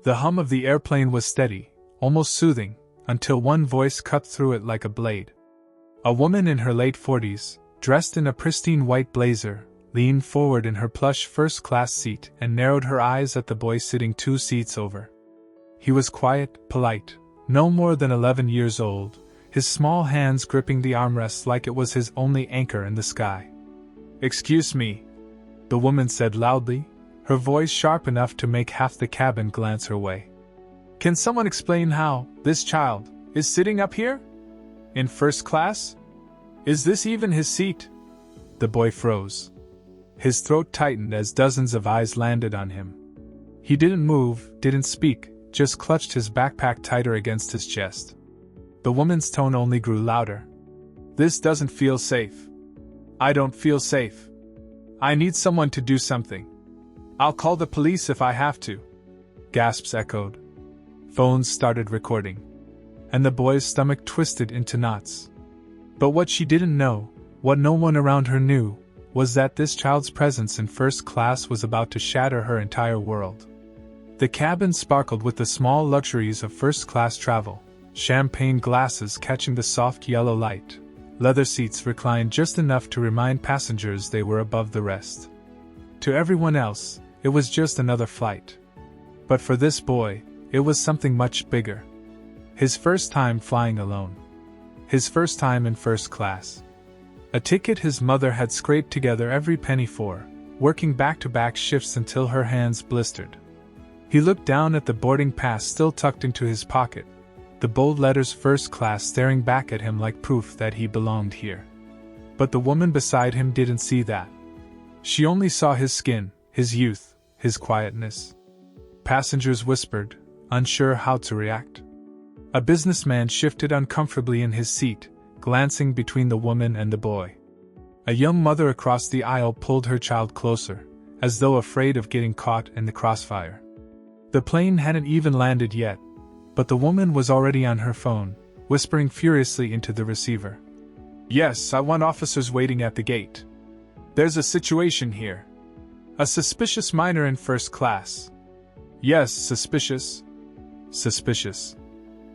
The hum of the airplane was steady, almost soothing, until one voice cut through it like a blade. A woman in her late 40s, dressed in a pristine white blazer, leaned forward in her plush first-class seat and narrowed her eyes at the boy sitting 2 seats over. He was quiet, polite, no more than 11 years old, his small hands gripping the armrests like it was his only anchor in the sky. "Excuse me," the woman said loudly, her voice sharp enough to make half the cabin glance her way. "Can someone explain how this child is sitting up here? In first class? Is this even his seat?" The boy froze. His throat tightened as dozens of eyes landed on him. He didn't move, didn't speak, just clutched his backpack tighter against his chest. The woman's tone only grew louder. "This doesn't feel safe. I don't feel safe. I need someone to do something. I'll call the police if I have to." Gasps echoed. Phones started recording. And the boy's stomach twisted into knots. But what she didn't know, what no one around her knew, was that this child's presence in first class was about to shatter her entire world. The cabin sparkled with the small luxuries of first-class travel, champagne glasses catching the soft yellow light, leather seats reclined just enough to remind passengers they were above the rest. To everyone else, it was just another flight. But for this boy, it was something much bigger. His first time flying alone. His first time in first class. A ticket his mother had scraped together every penny for, working back-to-back shifts until her hands blistered. He looked down at the boarding pass still tucked into his pocket, the bold letters first class staring back at him like proof that he belonged here. But the woman beside him didn't see that. She only saw his skin, his youth, his quietness. Passengers whispered, unsure how to react. A businessman shifted uncomfortably in his seat, glancing between the woman and the boy. A young mother across the aisle pulled her child closer, as though afraid of getting caught in the crossfire. The plane hadn't even landed yet, but the woman was already on her phone, whispering furiously into the receiver. "Yes, I want officers waiting at the gate. There's a situation here. A suspicious minor in first class." "Yes, suspicious. Suspicious."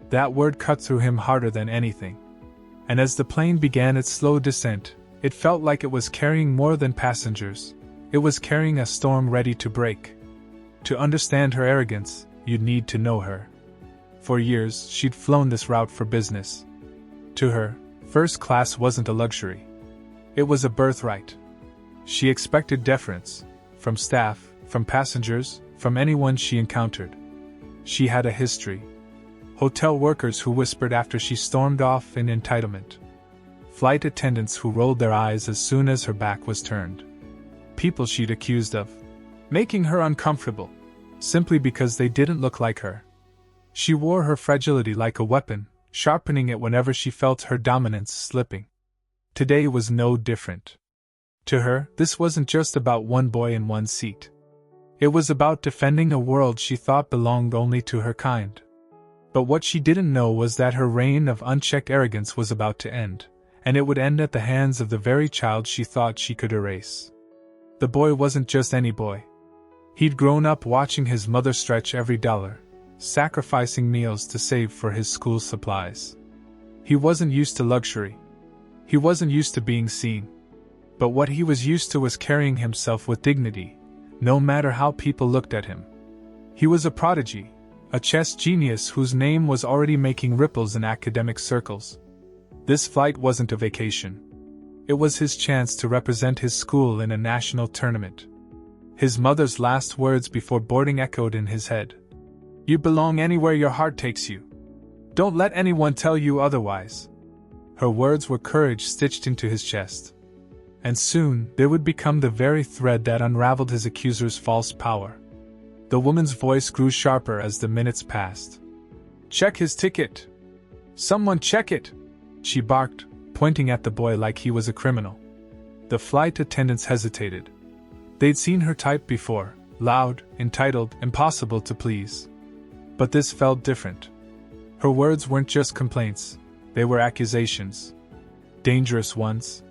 That word cut through him harder than anything. And as the plane began its slow descent, it felt like it was carrying more than passengers. It was carrying a storm ready to break. To understand her arrogance, you'd need to know her. For years, she'd flown this route for business. To her, first class wasn't a luxury. It was a birthright. She expected deference, from staff, from passengers, from anyone she encountered. She had a history. Hotel workers who whispered after she stormed off in entitlement. Flight attendants who rolled their eyes as soon as her back was turned. People she'd accused of making her uncomfortable, simply because they didn't look like her. She wore her fragility like a weapon, sharpening it whenever she felt her dominance slipping. Today was no different. To her, this wasn't just about one boy in one seat. It was about defending a world she thought belonged only to her kind. But what she didn't know was that her reign of unchecked arrogance was about to end, and it would end at the hands of the very child she thought she could erase. The boy wasn't just any boy. He'd grown up watching his mother stretch every dollar, sacrificing meals to save for his school supplies. He wasn't used to luxury. He wasn't used to being seen. But what he was used to was carrying himself with dignity, no matter how people looked at him. He was a prodigy, a chess genius whose name was already making ripples in academic circles. This flight wasn't a vacation. It was his chance to represent his school in a national tournament. His mother's last words before boarding echoed in his head. "You belong anywhere your heart takes you. Don't let anyone tell you otherwise." Her words were courage stitched into his chest. And soon, they would become the very thread that unraveled his accuser's false power. The woman's voice grew sharper as the minutes passed. "Check his ticket! Someone check it!" she barked, pointing at the boy like he was a criminal. The flight attendants hesitated. They'd seen her type before, loud, entitled, impossible to please. But this felt different. Her words weren't just complaints, they were accusations. Dangerous ones.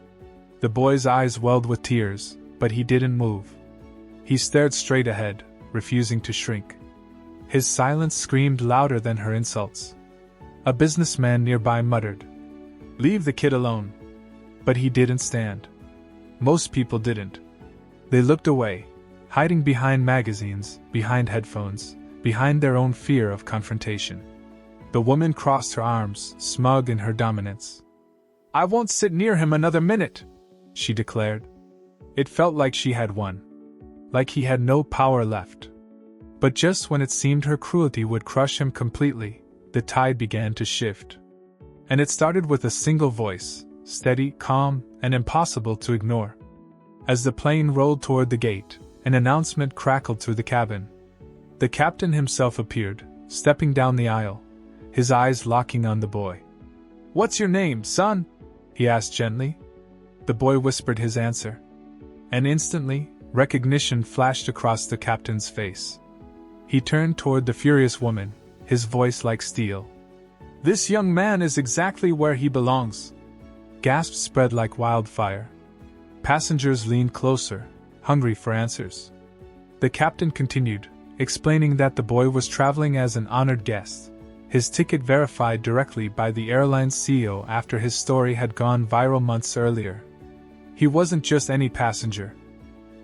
The boy's eyes welled with tears, but he didn't move. He stared straight ahead, refusing to shrink. His silence screamed louder than her insults. A businessman nearby muttered, "Leave the kid alone." But he didn't stand. Most people didn't. They looked away, hiding behind magazines, behind headphones, behind their own fear of confrontation. The woman crossed her arms, smug in her dominance. "I won't sit near him another minute," she declared. It felt like she had won. Like he had no power left. But just when it seemed her cruelty would crush him completely, the tide began to shift. And it started with a single voice, steady, calm, and impossible to ignore. As the plane rolled toward the gate, an announcement crackled through the cabin. The captain himself appeared, stepping down the aisle, his eyes locking on the boy. "What's your name, son?" he asked gently. The boy whispered his answer. And instantly, recognition flashed across the captain's face. He turned toward the furious woman, his voice like steel. "This young man is exactly where he belongs." Gasps spread like wildfire. Passengers leaned closer, hungry for answers. The captain continued, explaining that the boy was traveling as an honored guest, his ticket verified directly by the airline's CEO after his story had gone viral months earlier. He wasn't just any passenger.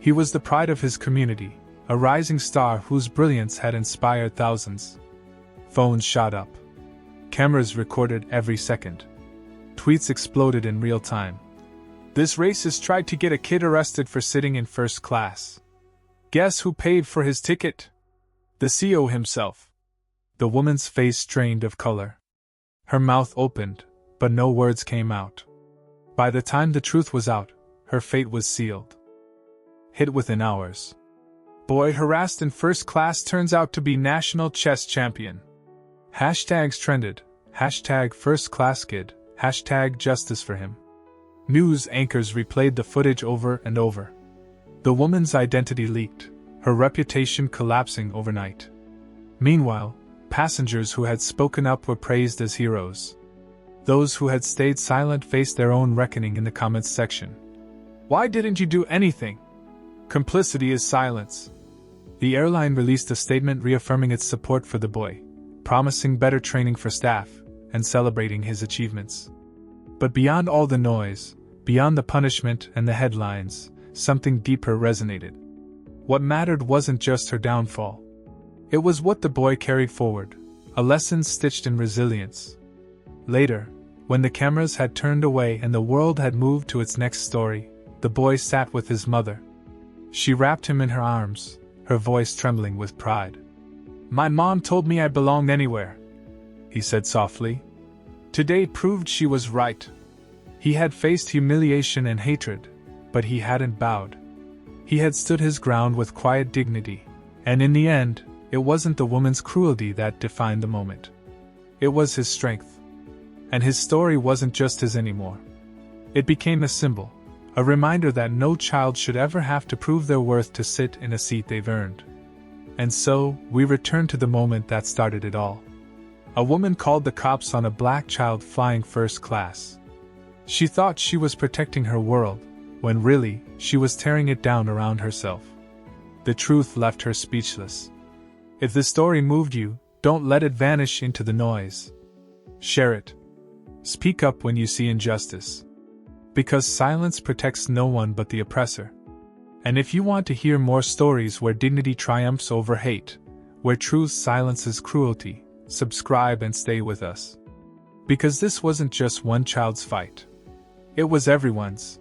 He was the pride of his community, a rising star whose brilliance had inspired thousands. Phones shot up. Cameras recorded every second. Tweets exploded in real time. "This racist tried to get a kid arrested for sitting in first class. Guess who paid for his ticket? The CEO himself." The woman's face strained of color. Her mouth opened, but no words came out. By the time the truth was out, her fate was sealed. Hit within hours. "Boy harassed in first class turns out to be national chess champion." Hashtags trended, hashtag first class kid, hashtag justice for him. News anchors replayed the footage over and over. The woman's identity leaked, her reputation collapsing overnight. Meanwhile, passengers who had spoken up were praised as heroes. Those who had stayed silent faced their own reckoning in the comments section. "Why didn't you do anything? Complicity is silence." The airline released a statement reaffirming its support for the boy, promising better training for staff, and celebrating his achievements. But beyond all the noise, beyond the punishment and the headlines, something deeper resonated. What mattered wasn't just her downfall. It was what the boy carried forward, a lesson stitched in resilience. Later, when the cameras had turned away and the world had moved to its next story, the boy sat with his mother. She wrapped him in her arms, her voice trembling with pride. "My mom told me I belonged anywhere," he said softly. Today proved she was right. He had faced humiliation and hatred, but he hadn't bowed. He had stood his ground with quiet dignity, and in the end, it wasn't the woman's cruelty that defined the moment. It was his strength. And his story wasn't just his anymore. It became a symbol, a reminder that no child should ever have to prove their worth to sit in a seat they've earned. And so, we return to the moment that started it all. A woman called the cops on a black child flying first class. She thought she was protecting her world, when really, she was tearing it down around herself. The truth left her speechless. If the story moved you, don't let it vanish into the noise. Share it. Speak up when you see injustice. Because silence protects no one but the oppressor. And if you want to hear more stories where dignity triumphs over hate, where truth silences cruelty, subscribe and stay with us. Because this wasn't just one child's fight. It was everyone's.